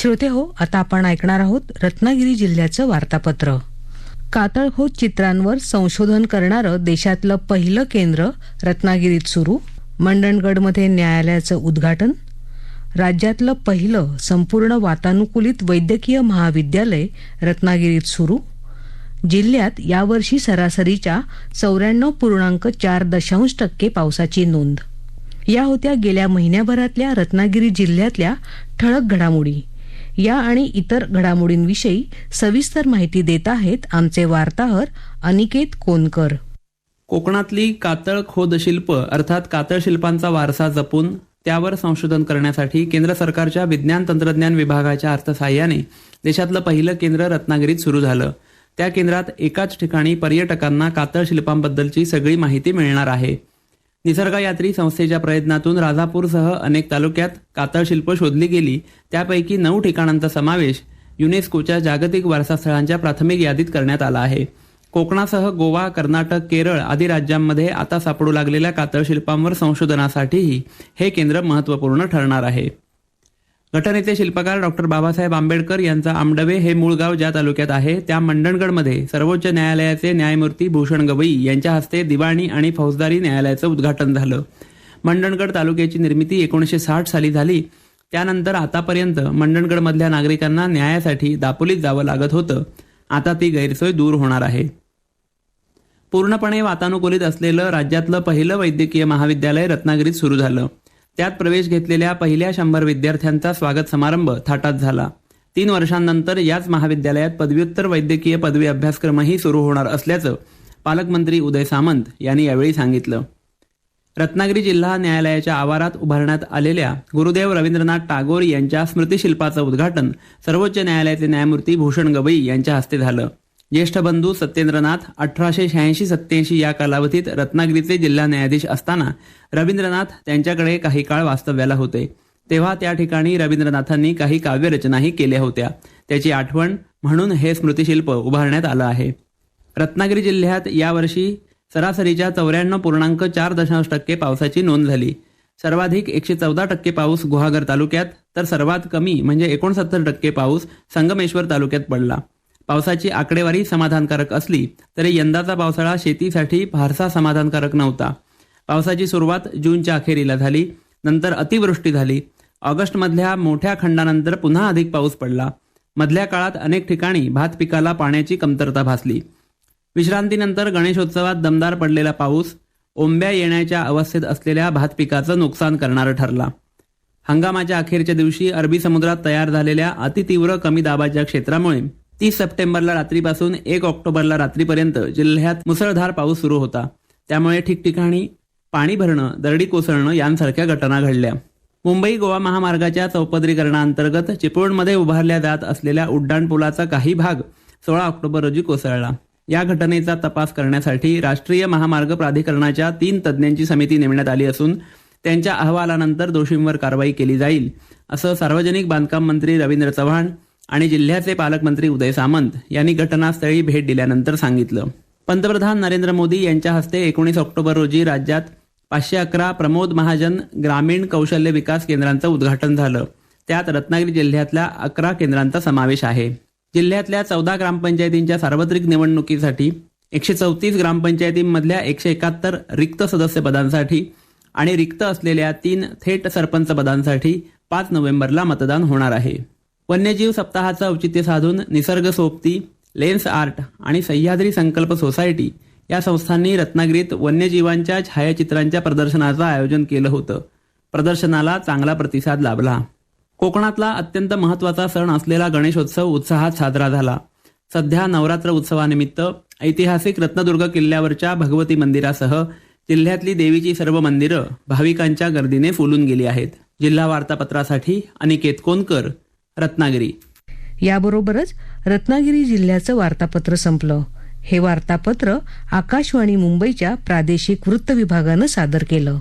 श्रोते हो, आता आपण ऐकणार आहोत रत्नागिरी जिल्ह्याचं वार्तापत्र. कातळखोद चित्रांवर संशोधन करणारं देशातलं पहिलं केंद्र रत्नागिरीत सुरू. मंडणगडमध्ये न्यायालयाचं उद्घाटन. राज्यातलं पहिलं संपूर्ण वातानुकूलित वैद्यकीय महाविद्यालय रत्नागिरीत सुरू. जिल्ह्यात यावर्षी सरासरीच्या 94.4% पावसाची नोंद. या होत्या गेल्या महिन्याभरातल्या रत्नागिरी जिल्ह्यातल्या ठळक घडामोडी. या आणि इतर घडामोडींविषयी सविस्तर माहिती देत आहेत आमचे वार्ताहर अनिकेत कोनकर. कोकणातली कातळ खोद शिल्प अर्थात कातळ शिल्पांचा वारसा जपून त्यावर संशोधन करण्यासाठी केंद्र सरकारच्या विज्ञान तंत्रज्ञान विभागाच्या अर्थसहाय्याने देशातलं पहिलं केंद्र रत्नागिरीत सुरू झालं. त्या केंद्रात एकाच ठिकाणी पर्यटकांना कातळ शिल्पांबद्दलची सगळी माहिती मिळणार आहे. निसर्गयात्री संस्थेच्या प्रयत्नातून राजापूरसह अनेक तालुक्यात कातळ शिल्प शोधली गेली. त्यापैकी 9 ठिकाणांचा समावेश युनेस्कोच्या जागतिक वारसा स्थळांच्या प्राथमिक यादीत करण्यात आला आहे. कोकणासह गोवा, कर्नाटक, केरळ आदी राज्यांमध्ये आता सापडू लागलेल्या कातळ शिल्पांवर संशोधनासाठीही हे केंद्र महत्त्वपूर्ण ठरणार आहे. घटनेचे शिल्पकार डॉक्टर बाबासाहेब आंबेडकर यांचा आमडवे हे मूळ गाव ज्या तालुक्यात आहे त्या मंडणगडमध्ये सर्वोच्च न्यायालयाचे न्यायमूर्ती भूषण गवई यांच्या हस्ते दिवाणी आणि फौजदारी न्यायालयाचं उद्घाटन झालं. मंडणगड तालुक्याची निर्मिती 1960 साली झाली. त्यानंतर आतापर्यंत मंडणगडमधल्या नागरिकांना न्यायासाठी दापोलीत जावं लागत होतं. आता ती गैरसोय दूर होणार आहे. पूर्णपणे वातानुकूलित असलेलं राज्यातलं पहिलं वैद्यकीय महाविद्यालय रत्नागिरीत सुरू झालं. त्यात प्रवेश घेतलेल्या पहिल्या 100 विद्यार्थ्यांचा स्वागत समारंभ थाटात झाला. 3 वर्षांनंतर याच महाविद्यालयात पदव्युत्तर वैद्यकीय पदवी अभ्यासक्रमही सुरू होणार असल्याचं पालकमंत्री उदय सामंत यांनी यावेळी सांगितलं. रत्नागिरी जिल्हा न्यायालयाच्या आवारात उभारण्यात आलेल्या गुरुदेव रवींद्रनाथ टागोर यांच्या स्मृतिशिल्पाचं उद्घाटन सर्वोच्च न्यायालयाचे न्यायमूर्ती भूषण गवई यांच्या हस्ते झालं. ज्येष्ठ बंधू सत्येंद्रनाथ 1886-87 या कालावधीत रत्नागिरीचे जिल्हा न्यायाधीश असताना रवींद्रनाथ त्यांच्याकडे काही काळ वास्तव्याला होते. तेव्हा त्या ठिकाणी रवींद्रनाथांनी काही काव्यरचनाही केल्या होत्या. त्याची आठवण म्हणून हे स्मृतिशिल्प उभारण्यात आलं आहे. रत्नागिरी जिल्ह्यात यावर्षी सरासरीच्या 94.4% पावसाची नोंद झाली. सर्वाधिक 114% पाऊस गुहागर तालुक्यात तर सर्वात कमी म्हणजे 69% पाऊस संगमेश्वर तालुक्यात पडला. पावसाची आकडेवारी समाधानकारक असली तरी यंदाचा पावसाळा शेतीसाठी फारसा समाधानकारक नव्हता. पावसाची सुरुवात जूनच्या अखेरीला झाली. नंतर अतिवृष्टी झाली. ऑगस्टमधल्या मोठ्या खंडानंतर पुन्हा अधिक पाऊस पडला. मधल्या काळात अनेक ठिकाणी भात पिकाला पाण्याची कमतरता भासली. विश्रांतीनंतर गणेशोत्सवात दमदार पडलेला पाऊस ओंब्या येण्याच्या अवस्थेत असलेल्या भात पिकाचं नुकसान करणारं ठरला. हंगामाच्या अखेरच्या दिवशी अरबी समुद्रात तयार झालेल्या अतितीव्र कमी दाबाच्या क्षेत्रामुळे 30 सप्टेंबरला रात्रीपासून 1 ऑक्टोबरला रात्रीपर्यंत जिल्ह्यात मुसळधार पाऊस सुरू होता. त्यामुळे ठिकठिकाणी पाणी भरणं, दरडी कोसळणं यांसारख्या घटना घडल्या. मुंबई गोवा महामार्गाच्या चौपदरीकरणाअंतर्गत चिपळूणमध्ये उभारल्या जात असलेल्या उड्डाणपुलाचा काही भाग 16 ऑक्टोबर रोजी कोसळला. या घटनेचा तपास करण्यासाठी राष्ट्रीय महामार्ग प्राधिकरणाच्या 3 तज्ज्ञांची समिती नेमण्यात आली असून त्यांच्या अहवालानंतर दोषींवर कारवाई केली जाईल असं सार्वजनिक बांधकाम मंत्री रवींद्र चव्हाण आणि जिल्ह्याचे पालकमंत्री उदय सामंत यांनी घटनास्थळी भेट दिल्यानंतर सांगितलं. पंतप्रधान नरेंद्र मोदी यांच्या हस्ते 19 ऑक्टोबर रोजी राज्यात 511 प्रमोद महाजन ग्रामीण कौशल्य विकास केंद्रांचं उद्घाटन झालं. त्यात रत्नागिरी जिल्ह्यातल्या 11 केंद्रांचा समावेश आहे. जिल्ह्यातल्या 14 ग्रामपंचायतींच्या सार्वत्रिक निवडणुकीसाठी 134 ग्रामपंचायतींमधल्या 171 रिक्त सदस्य पदांसाठी आणि रिक्त असलेल्या 3 थेट सरपंच पदांसाठी 5 नोव्हेंबरला मतदान होणार आहे. वन्यजीव सप्ताहाचं औचित्य साधून निसर्ग सोबती, लेन्स आर्ट आणि सह्याद्री संकल्प सोसायटी या संस्थांनी रत्नागिरीत वन्यजीवांच्या छायाचित्रांच्या प्रदर्शनाचं आयोजन केलं होतं. प्रदर्शनाला चांगला प्रतिसाद लाभला. कोकणातला अत्यंत महत्त्वाचा सण असलेला गणेशोत्सव उत्साहात साजरा झाला. सध्या नवरात्र उत्सवानिमित्त ऐतिहासिक रत्नदुर्ग किल्ल्यावरच्या भगवती मंदिरासह जिल्ह्यातली देवीची सर्व मंदिरं भाविकांच्या गर्दीने फुलून गेली आहेत. जिल्हा वार्तापत्रासाठी अनिकेत कोनकर, रत्नागिरी. याबरोबरच रत्नागिरी जिल्ह्याचं वार्तापत्र संपलं. हे वार्तापत्र आकाशवाणी मुंबईच्या प्रादेशिक वृत्त विभागानं सादर केलं.